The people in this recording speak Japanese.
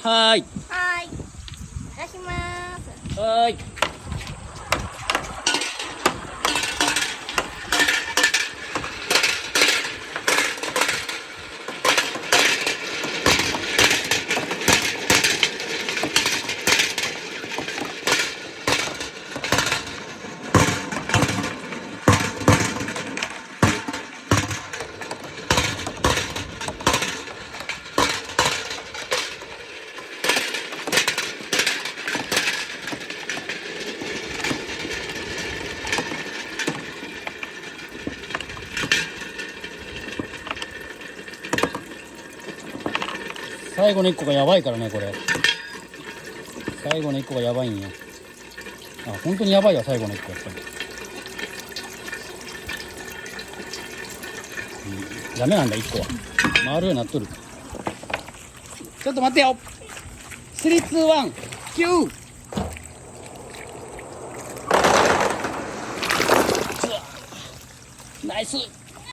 はーい。はい。出します。はーい。最後の1個がやばいからね、これ。最後の1個がやばいんよ。あ、本当にやばいわ、最後の1個、やっぱり。ダメなんだ、1個は。回るようになっとる。ちょっと待ってよ。3、2、1、9! ナイス